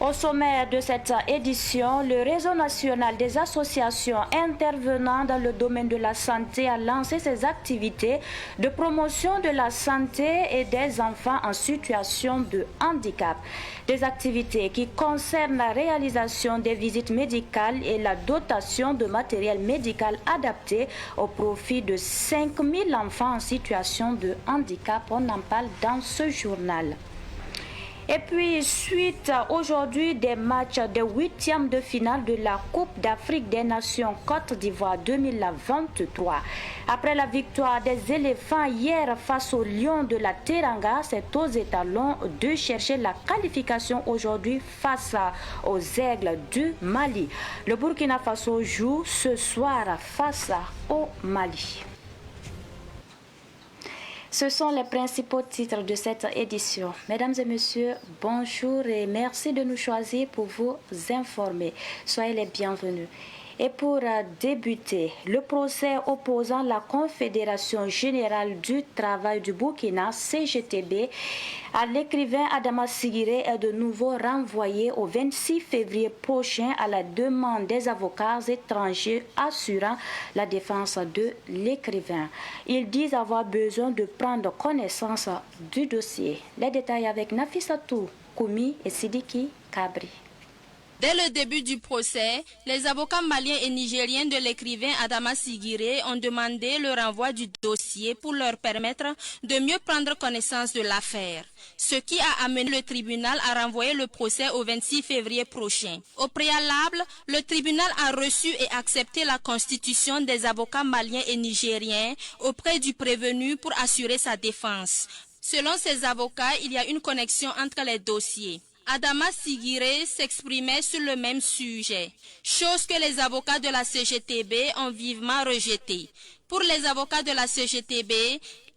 Au sommet de cette édition, le Réseau national des associations intervenant dans le domaine de la santé a lancé ses activités de promotion de la santé et des enfants en situation de handicap. Des activités qui concernent la réalisation des visites médicales et la dotation de matériel médical adapté au profit de 5000 enfants en situation de handicap. On en parle dans ce journal. Et puis, suite aujourd'hui des matchs de 8e de finale de la Coupe d'Afrique des Nations Côte d'Ivoire 2023. Après la victoire des éléphants hier face aux lions de la Teranga, c'est aux étalons de chercher la qualification aujourd'hui face aux aigles du Mali. Le Burkina Faso joue ce soir face au Mali. Ce sont les principaux titres de cette édition. Mesdames et messieurs, bonjour et merci de nous choisir pour vous informer. Soyez les bienvenus. Et pour débuter, le procès opposant la Confédération générale du travail du Burkina, CGTB, à l'écrivain Adama Sigiré est de nouveau renvoyé au 26 février prochain à la demande des avocats étrangers assurant la défense de l'écrivain. Ils disent avoir besoin de prendre connaissance du dossier. Les détails avec Nafissatou Koumi et Sidiki Kabri. Dès le début du procès, les avocats maliens et nigériens de l'écrivain Adama Sigiré ont demandé le renvoi du dossier pour leur permettre de mieux prendre connaissance de l'affaire, ce qui a amené le tribunal à renvoyer le procès au 26 février prochain. Au préalable, le tribunal a reçu et accepté la constitution des avocats maliens et nigériens auprès du prévenu pour assurer sa défense. Selon ces avocats, il y a une connexion entre les dossiers. Adama Sigiré s'exprimait sur le même sujet, chose que les avocats de la CGTB ont vivement rejetée. Pour les avocats de la CGTB,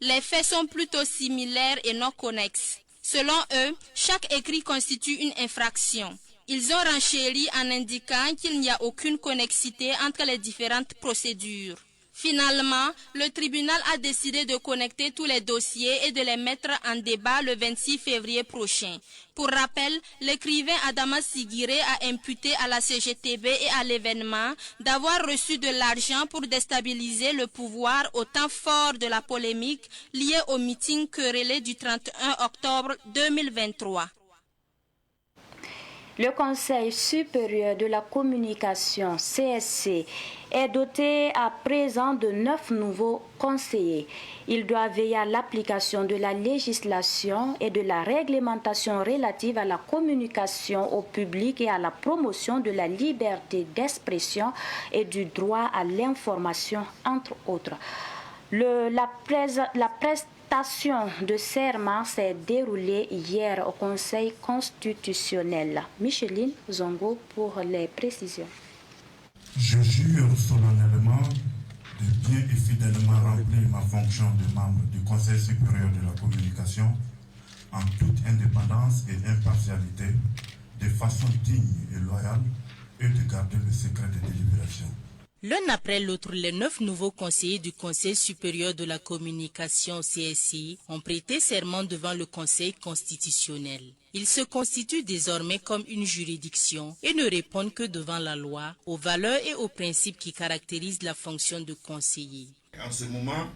les faits sont plutôt similaires et non connexes. Selon eux, chaque écrit constitue une infraction. Ils ont renchéri en indiquant qu'il n'y a aucune connexité entre les différentes procédures. Finalement, le tribunal a décidé de connecter tous les dossiers et de les mettre en débat le 26 février prochain. Pour rappel, l'écrivain Adama Sigiré a imputé à la CGTB et à l'événement d'avoir reçu de l'argent pour déstabiliser le pouvoir au temps fort de la polémique liée au meeting querellé du 31 octobre 2023. Le Conseil supérieur de la communication, CSC, est doté à présent de 9 nouveaux conseillers. Il doit veiller à l'application de la législation et de la réglementation relative à la communication au public et à la promotion de la liberté d'expression et du droit à l'information, entre autres. La prestation de serment s'est déroulée hier au Conseil constitutionnel. Micheline Zongo pour les précisions. Je jure solennellement de bien et fidèlement remplir ma fonction de membre du Conseil supérieur de la communication en toute indépendance et impartialité, de façon digne et loyale, et de garder le secret des délibérations. L'un après l'autre, les 9 nouveaux conseillers du Conseil supérieur de la communication CSI ont prêté serment devant le Conseil constitutionnel. Ils se constituent désormais comme une juridiction et ne répondent que devant la loi, aux valeurs et aux principes qui caractérisent la fonction de conseiller. En ce moment,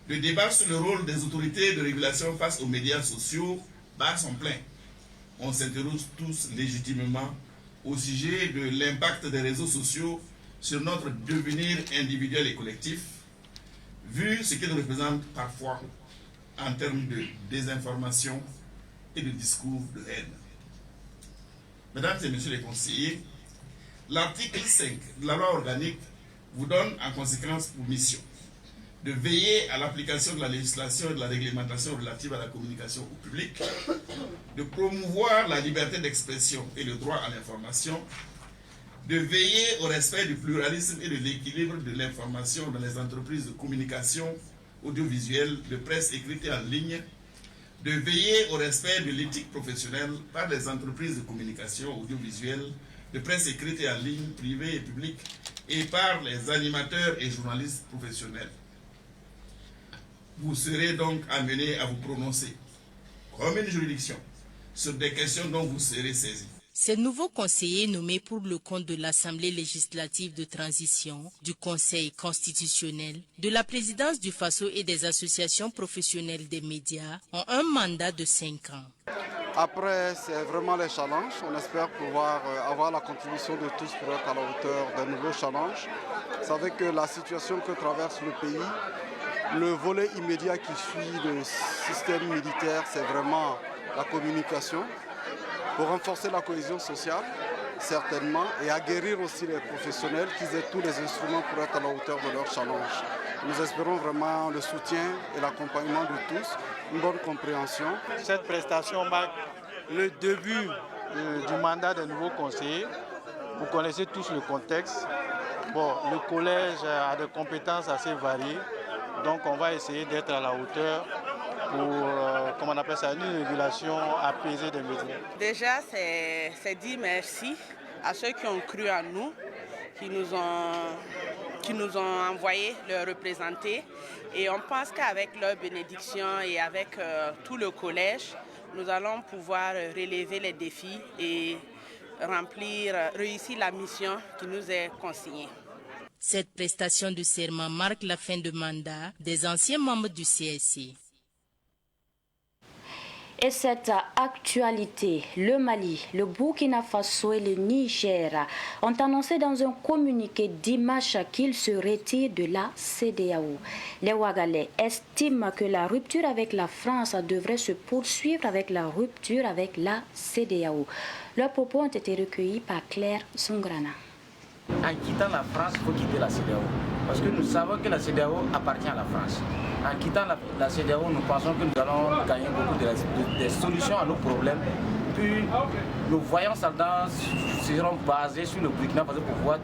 le débat sur le rôle des autorités de régulation face aux médias sociaux bat son plein. On s'interroge tous légitimement au sujet de l'impact des réseaux sociaux sur notre devenir individuel et collectif, vu ce qu'ils représentent parfois en termes de désinformation et de discours de haine. Mesdames et messieurs les conseillers, l'article 5 de la loi organique vous donne en conséquence pour mission de veiller à l'application de la législation et de la réglementation relative à la communication au public, de promouvoir la liberté d'expression et le droit à l'information, de veiller au respect du pluralisme et de l'équilibre de l'information dans les entreprises de communication audiovisuelle, de presse écrite et en ligne, de veiller au respect de l'éthique professionnelle par les entreprises de communication audiovisuelle, de presse écrite et en ligne, privée et publique, et par les animateurs et journalistes professionnels. Vous serez donc amenés à vous prononcer comme une juridiction sur des questions dont vous serez saisis. Ces nouveaux conseillers nommés pour le compte de l'Assemblée législative de transition, du Conseil constitutionnel, de la présidence du FASO et des associations professionnelles des médias ont un mandat de 5 ans. Après, c'est vraiment les challenges. On espère pouvoir avoir la contribution de tous pour être à la hauteur d'un nouveau challenge. Vous savez que la situation que traverse le pays, le volet immédiat qui suit le système militaire, c'est vraiment la communication. Pour renforcer la cohésion sociale, certainement, et aguerrir aussi les professionnels qui aient tous les instruments pour être à la hauteur de leur challenge. Nous espérons vraiment le soutien et l'accompagnement de tous, une bonne compréhension. Cette prestation marque le début du mandat des nouveaux conseillers. Vous connaissez tous le contexte. Bon, le collège a des compétences assez variées, donc on va essayer d'être à la hauteur pour, comment on appelle ça, une régulation apaisée des médias. Déjà, c'est dire merci à ceux qui ont cru en nous, qui nous ont envoyé leur représenter. Et on pense qu'avec leur bénédiction et avec tout le collège, nous allons pouvoir relever les défis et réussir la mission qui nous est consignée. Cette prestation de serment marque la fin de mandat des anciens membres du CSC. Et cette actualité, le Mali, le Burkina Faso et le Niger ont annoncé dans un communiqué dimanche qu'ils se retirent de la CEDEAO. Les Ouagalais estiment que la rupture avec la France devrait se poursuivre avec la rupture avec la CEDEAO. Leurs propos ont été recueillis par Claire Sungrana. En quittant la France, il faut quitter la CEDEAO. Parce que nous savons que la CEDEAO appartient à la France. En quittant la CEDEAO, nous pensons que nous allons gagner beaucoup de solutions à nos problèmes. Puis nos voyants soldats seront basés sur le Burkina Faso pour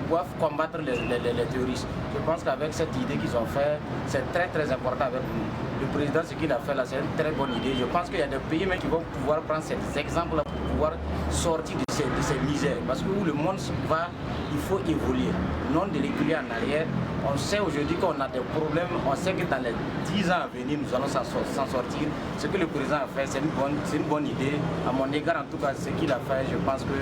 pouvoir combattre les terroristes. Je pense qu'avec cette idée qu'ils ont fait, c'est très très important avec nous. Le président, ce qu'il a fait là, c'est une très bonne idée. Je pense qu'il y a des pays même qui vont pouvoir prendre cet exemple-là pour pouvoir sortir de ces misères. Parce que où le monde va, il faut évoluer. Non de reculer en arrière. On sait aujourd'hui qu'on a des problèmes. On sait que dans les 10 ans à venir, nous allons s'en sortir. Ce que le président a fait, c'est une bonne idée. À mon égard, en tout cas, ce qu'il a fait, je pense que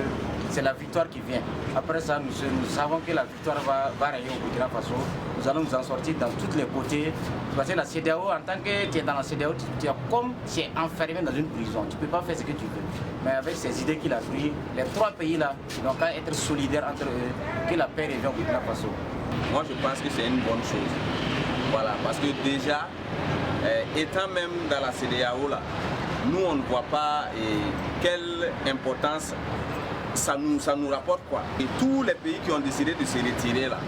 c'est la victoire qui vient. Après ça, nous savons que la victoire va régner au Burkina Faso. Nous allons nous en sortir dans tous les côtés. Parce que la CEDEAO, en tant que tu es dans la CEDEAO, tu es comme tu es enfermé dans une prison. Tu ne peux pas faire ce que tu veux. Mais avec ces idées qu'il a prises, les 3 pays-là n'ont qu'à être solidaires entre eux, que la paix revienne au Burkina Faso. Moi, je pense que c'est une bonne chose. Voilà, parce que déjà, étant même dans la CEDEAO, là, nous, on ne voit pas quelle importance ça nous rapporte, quoi. Et tous les pays qui ont décidé de se retirer, là,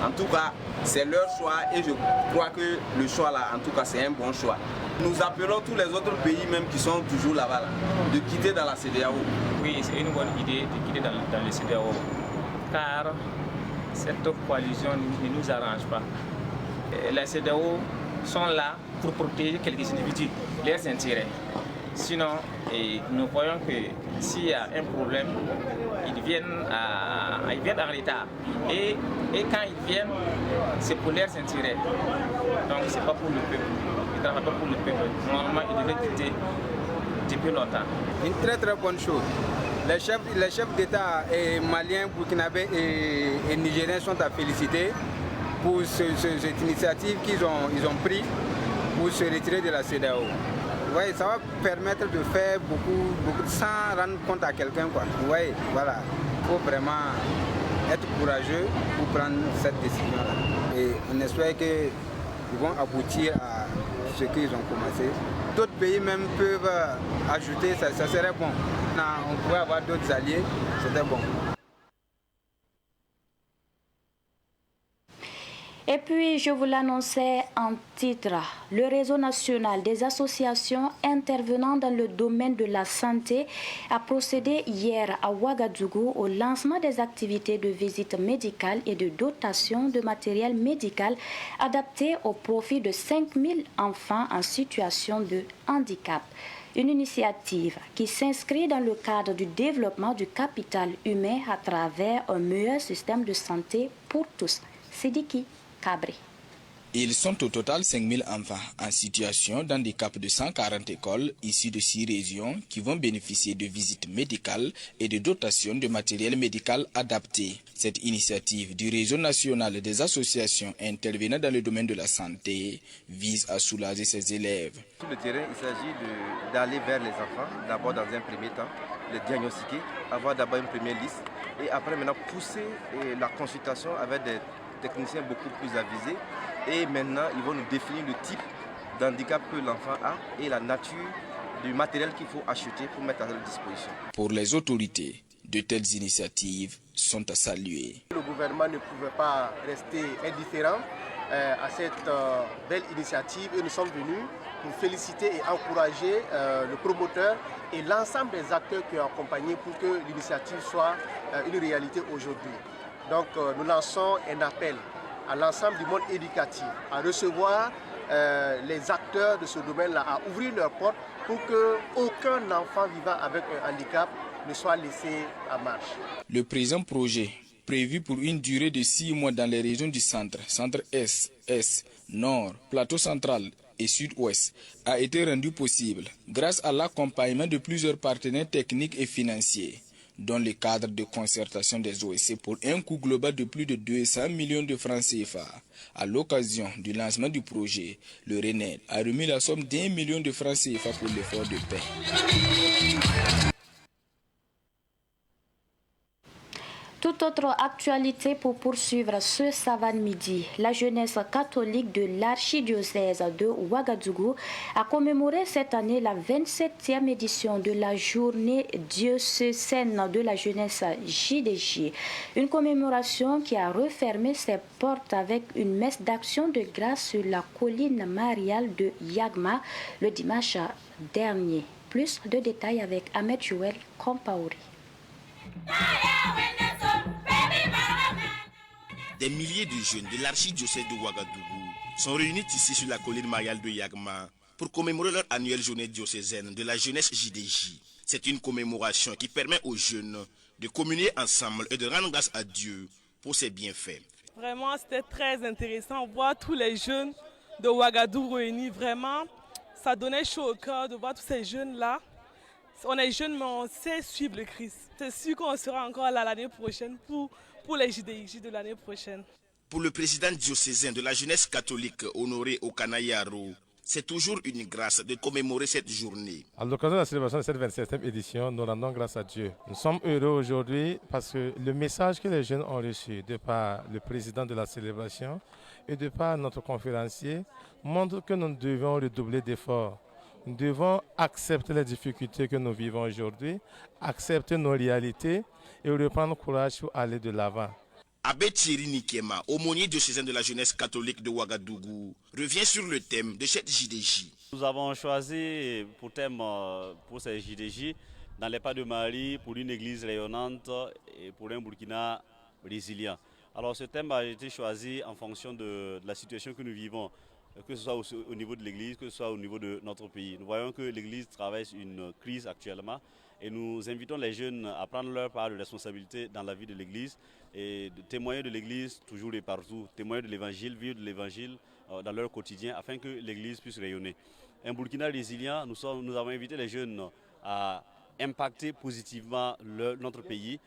en tout cas, c'est leur choix et je crois que le choix, là, en tout cas, c'est un bon choix. Nous appelons tous les autres pays, même qui sont toujours là-bas, là, de quitter dans la CEDEAO. Oui, c'est une bonne idée de quitter dans le CEDEAO, car cette coalition ne nous arrange pas. Les CEDEAO sont là pour protéger quelques individus, leurs intérêts. Sinon, nous voyons que s'il y a un problème, ils viennent en retard. Et quand ils viennent, c'est pour leurs intérêts. Donc ce n'est pas pour le peuple. Ils ne travaillent pas pour le peuple. Normalement, ils devraient quitter depuis longtemps. Une très très bonne chose. Les chefs d'État maliens, burkinabés et nigériens sont à féliciter pour cette initiative qu'ils ont prise pour se retirer de la CEDEAO. Ouais, ça va permettre de faire beaucoup sans rendre compte à quelqu'un, quoi. Ouais, voilà. Il faut vraiment être courageux pour prendre cette décision-là. Et on espère qu'ils vont aboutir à ce qu'ils ont commencé. D'autres pays même peuvent ajouter, ça serait bon. On pourrait avoir d'autres alliés, c'était bon. Et puis, je vous l'annonçais en titre, le réseau national des associations intervenant dans le domaine de la santé a procédé hier à Ouagadougou au lancement des activités de visite médicale et de dotation de matériel médical adapté au profit de 5000 enfants en situation de handicap. Une initiative qui s'inscrit dans le cadre du développement du capital humain à travers un meilleur système de santé pour tous. Sidiki Cabri. Ils sont au total 5000 enfants en situation d'handicap de 140 écoles issues de 6 régions qui vont bénéficier de visites médicales et de dotations de matériel médical adapté. Cette initiative du réseau national des associations intervenant dans le domaine de la santé vise à soulager ses élèves. Sur le terrain, il s'agit d'aller vers les enfants, d'abord dans un premier temps, les diagnostiquer, avoir d'abord une première liste et après maintenant pousser la consultation avec des techniciens beaucoup plus avisés. Et maintenant, ils vont nous définir le type d'handicap que l'enfant a et la nature du matériel qu'il faut acheter pour mettre à leur disposition. Pour les autorités, de telles initiatives sont à saluer. Le gouvernement ne pouvait pas rester indifférent à cette belle initiative et nous sommes venus pour féliciter et encourager le promoteur et l'ensemble des acteurs qui ont accompagné pour que l'initiative soit une réalité aujourd'hui. Donc nous lançons un appel à l'ensemble du monde éducatif, à recevoir les acteurs de ce domaine-là, à ouvrir leurs portes pour qu'aucun enfant vivant avec un handicap ne soit laissé à marche. Le présent projet, prévu pour une durée de 6 mois dans les régions du centre, centre-est, est, nord, plateau central et sud-ouest, a été rendu possible grâce à l'accompagnement de plusieurs partenaires techniques et financiers, dans le cadre de concertation des OSC pour un coût global de plus de 200 millions de francs CFA. À l'occasion du lancement du projet, le RENED a remis la somme d'1 million de francs CFA pour l'effort de paix. Toute autre actualité pour poursuivre ce savant midi. La jeunesse catholique de l'archidiocèse de Ouagadougou a commémoré cette année la 27e édition de la journée diocésaine de la jeunesse JDJ. Une commémoration qui a refermé ses portes avec une messe d'action de grâce sur la colline mariale de Yagma le dimanche dernier. Plus de détails avec Ahmed Joël Kompaouri. Des milliers de jeunes de l'archidiocèse de Ouagadougou sont réunis ici sur la colline mariale de Yagma pour commémorer leur annuelle journée diocésaine de la jeunesse JDJ. C'est une commémoration qui permet aux jeunes de communier ensemble et de rendre grâce à Dieu pour ses bienfaits. Vraiment, c'était très intéressant de voir tous les jeunes de Ouagadougou réunis. Vraiment, ça donnait chaud au cœur de voir tous ces jeunes-là. On est jeunes, mais on sait suivre le Christ. C'est sûr qu'on sera encore là l'année prochaine pour les JDJ de l'année prochaine. Pour le président diocésain de la jeunesse catholique Honoré Okanayaro, c'est toujours une grâce de commémorer cette journée. À l'occasion de la célébration de cette 27e édition, nous rendons grâce à Dieu. Nous sommes heureux aujourd'hui parce que le message que les jeunes ont reçu de par le président de la célébration et de par notre conférencier montre que nous devons redoubler d'efforts. Nous devons accepter les difficultés que nous vivons aujourd'hui, accepter nos réalités et reprendre courage pour aller de l'avant. Abbé Thierry Nikema, aumônier diocésain de la jeunesse catholique de Ouagadougou, revient sur le thème de cette JDJ. Nous avons choisi pour thème pour cette JDJ dans les pas de Marie pour une église rayonnante et pour un Burkina résilient. Alors ce thème a été choisi en fonction de la situation que nous vivons, que ce soit au niveau de l'église, que ce soit au niveau de notre pays. Nous voyons que l'église traverse une crise actuellement et nous invitons les jeunes à prendre leur part de responsabilité dans la vie de l'église et de témoigner de l'église toujours et partout, témoigner de l'évangile, vivre de l'évangile dans leur quotidien afin que l'église puisse rayonner. Un Burkina résilient, nous avons invité les jeunes à impacter positivement notre pays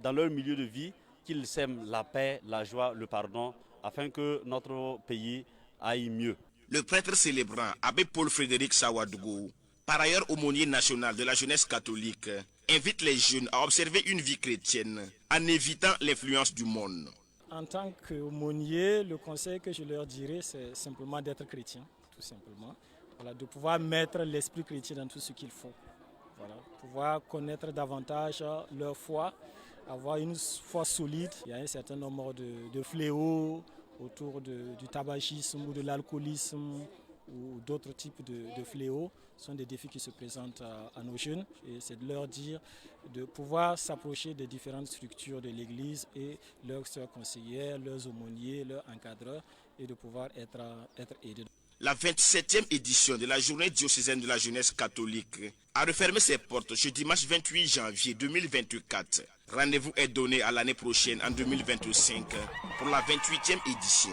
dans leur milieu de vie, qu'ils sèment la paix, la joie, le pardon, afin que notre pays aille mieux. Le prêtre célébrant, Abbé Paul-Frédéric Sawadougou, par ailleurs aumônier national de la jeunesse catholique, invite les jeunes à observer une vie chrétienne en évitant l'influence du monde. En tant qu'aumônier, le conseil que je leur dirais, c'est simplement d'être chrétien, tout simplement. Voilà, de pouvoir mettre l'esprit chrétien dans tout ce qu'il faut. Voilà, pouvoir connaître davantage leur foi, avoir une foi solide. Il y a un certain nombre de fléaux autour du tabagisme ou de l'alcoolisme ou d'autres types de fléaux. Ce sont des défis qui se présentent à nos jeunes et c'est de leur dire de pouvoir s'approcher des différentes structures de l'Église et leurs sœurs conseillères, leurs aumôniers, leurs encadreurs et de pouvoir être aidés. La 27e édition de la journée diocésaine de la jeunesse catholique a refermé ses portes ce dimanche 28 janvier 2024. Rendez-vous est donné à l'année prochaine en 2025 pour la 28e édition.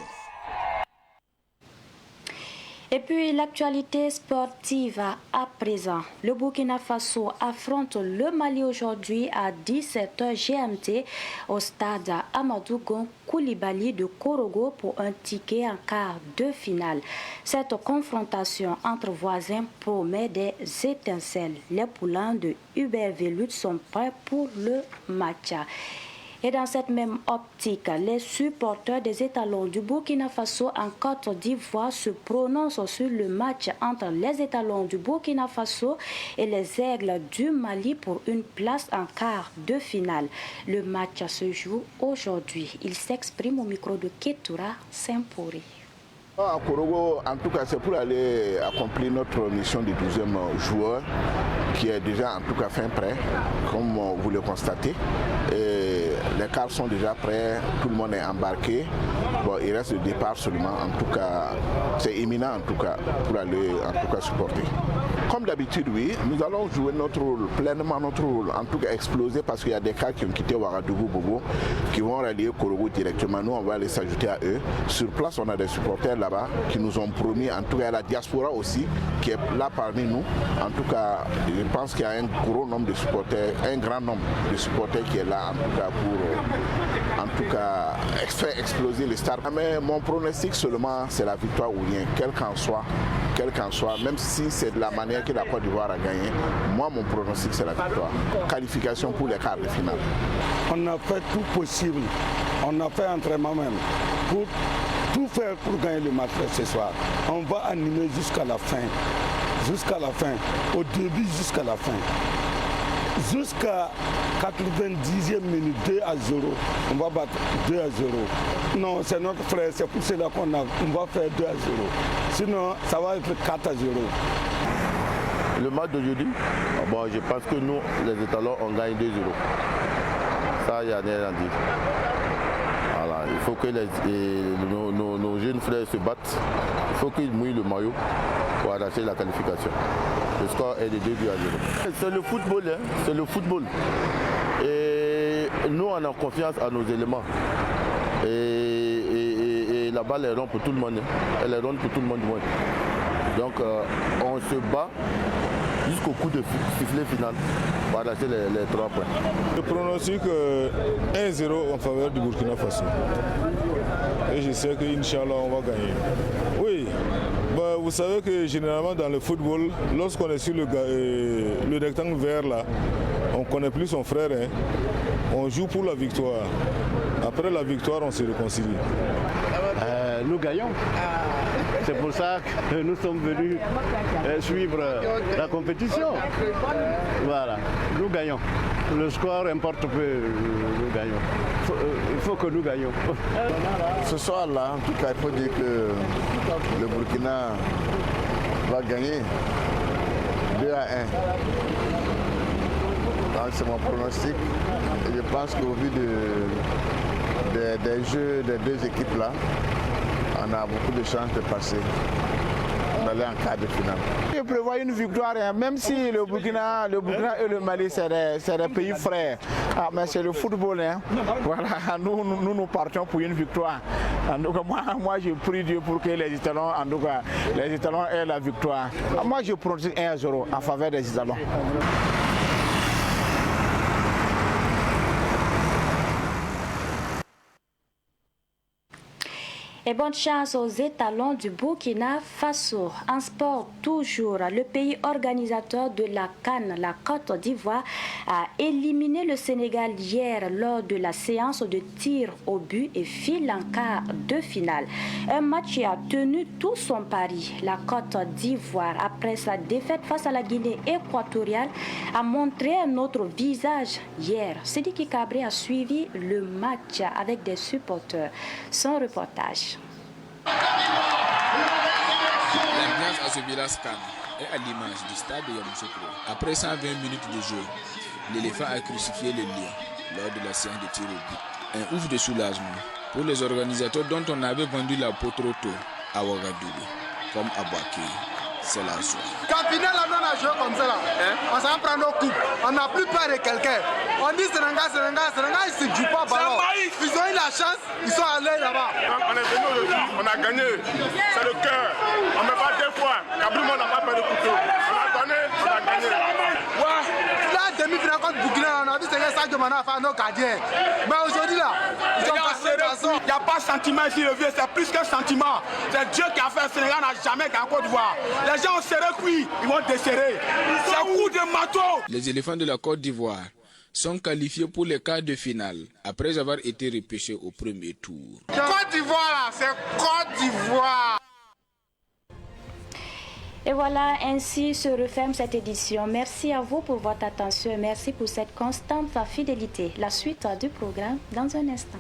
Et puis l'actualité sportive à présent. Le Burkina Faso affronte le Mali aujourd'hui à 17h GMT au stade Amadou Gon Koulibaly de Korogo pour un ticket en quart de finale. Cette confrontation entre voisins promet des étincelles. Les poulains de Hubert Velud sont prêts pour le match. Et dans cette même optique, les supporters des étalons du Burkina Faso en Côte d'Ivoire se prononcent sur le match entre les étalons du Burkina Faso et les aigles du Mali pour une place en quart de finale. Le match se joue aujourd'hui. Il s'exprime au micro de Ketura Saint-Pourri. À Korogo, en tout cas, c'est pour aller accomplir notre mission du 12e joueur qui est déjà en tout cas fin prêt, comme vous le constatez. Et les cars sont déjà prêts, tout le monde est embarqué. Bon, il reste le départ seulement, en tout cas, c'est imminent en tout cas, pour aller en tout cas supporter. Comme d'habitude, oui, nous allons jouer notre rôle, pleinement notre rôle, en tout cas exploser parce qu'il y a des cas qui ont quitté Ouagadougou, Bobo, qui vont rallier Korogo directement. Nous, on va aller s'ajouter à eux. Sur place, on a des supporters là-bas qui nous ont promis, en tout cas la diaspora aussi, qui est là parmi nous. En tout cas, je pense qu'il y a un gros nombre de supporters, un grand nombre de supporters qui est là, en tout cas, pour en tout cas, faire exploser les stars. Mais mon pronostic seulement, c'est la victoire ou rien, quel qu'en soit, même si c'est de la manière que la Côte d'Ivoire a gagné, moi, mon pronostic, c'est la victoire. Qualification pour les quarts de finale. On a fait tout possible, on a fait entraînement même, pour tout faire pour gagner le match ce soir. On va animer jusqu'à la fin, au début jusqu'à la fin. Jusqu'à 90e minute, 2-0, on va battre 2-0. Non, c'est notre frère, c'est pour cela qu'on va faire 2-0. Sinon, ça va être 4-0. Le match d'aujourd'hui, bon, je pense que nous, les étalons, on gagne 2-0. Ça, il n'y a rien à dire. Voilà, il faut que nos jeunes frères se battent. Il faut qu'ils mouillent le maillot pour arracher la qualification. Le score est de 2-0. C'est le football, hein, c'est le football. Et nous, on a confiance à nos éléments. Et la balle est ronde pour tout le monde. Elle est ronde pour tout le monde. Donc, on se bat jusqu'au coup de sifflet final pour arracher les 3 points. Je pronostique 1-0 en faveur du Burkina Faso. Et je sais qu'Inch'Allah, on va gagner. Oui, bah, vous savez que généralement dans le football, lorsqu'on est sur le rectangle vert là, on ne connaît plus son frère. Hein. On joue pour la victoire. Après la victoire, on se réconcilie. Nous gagnons. C'est pour ça que nous sommes venus suivre la compétition. Voilà, nous gagnons. Le score importe peu, nous gagnons. Il faut que nous gagnions. Ce soir-là, en tout cas, il faut dire que le Burkina va gagner 2-1. Donc c'est mon pronostic. Et je pense qu'au vu des jeux des deux équipes-là, on a beaucoup de chances de passer, d'aller en quart de finale. Je prévois une victoire, même si le Burkina et le Mali, c'est des pays frères. Ah, mais c'est le football. Hein. Voilà, nous partons pour une victoire. En tout cas, moi, je prie Dieu pour que les Étalons, en tout cas, les Étalons aient la victoire. Moi, je prononce 1-0 en faveur des Étalons. Et bonne chance aux étalons du Burkina Faso. En sport, toujours, le pays organisateur de la CAN, la Côte d'Ivoire, a éliminé le Sénégal hier lors de la séance de tir au but et file en quart de finale. Un match qui a tenu tout son pari. La Côte d'Ivoire, après sa défaite face à la Guinée équatoriale, a montré un autre visage hier. Sidiki Kabré a suivi le match avec des supporters. Son reportage. L'ambiance à ce village CAN est à l'image du stade de Yamoussoukro. Après 120 minutes de jeu, l'éléphant a crucifié le lion lors de la séance de tir au but. Un ouf de soulagement pour les organisateurs dont on avait vendu la peau trop tôt à Ouagadougou, comme à Boaké. c'est la joie. Quand final, on a joué comme ça, là, on s'en prend nos coups. On n'a plus peur de quelqu'un. On dit Sénégal, ils ne se jouent pas ballon. Ils ont eu la chance, ils sont allés là-bas. On est venu aujourd'hui, on a gagné. C'est le cœur. On ne met pas deux fois. Kaboum, on n'a pas peur de couteau. On a donné, on a gagné. Ouais, là, demi-finale contre Burkina, on a vu ce que Sadio Mané a fait à nos gardiens. Mais aujourd'hui, là, ils ont passé de façon. Il n'y a pas de sentiment ici, le vieux, c'est plus qu'un sentiment. C'est Dieu qui a fait. Le Sénégal n'a jamais gagné en Côte d'Ivoire. Les gens ont serré cuit, ils vont desserrer. C'est un coup de marteau. Les éléphants de la Côte d'Ivoire sont qualifiés pour les quarts de finale après avoir été repêchés au premier tour. Côte d'Ivoire, là, c'est Côte d'Ivoire. Et voilà, ainsi se referme cette édition. Merci à vous pour votre attention et merci pour cette constante fidélité. La suite du programme dans un instant.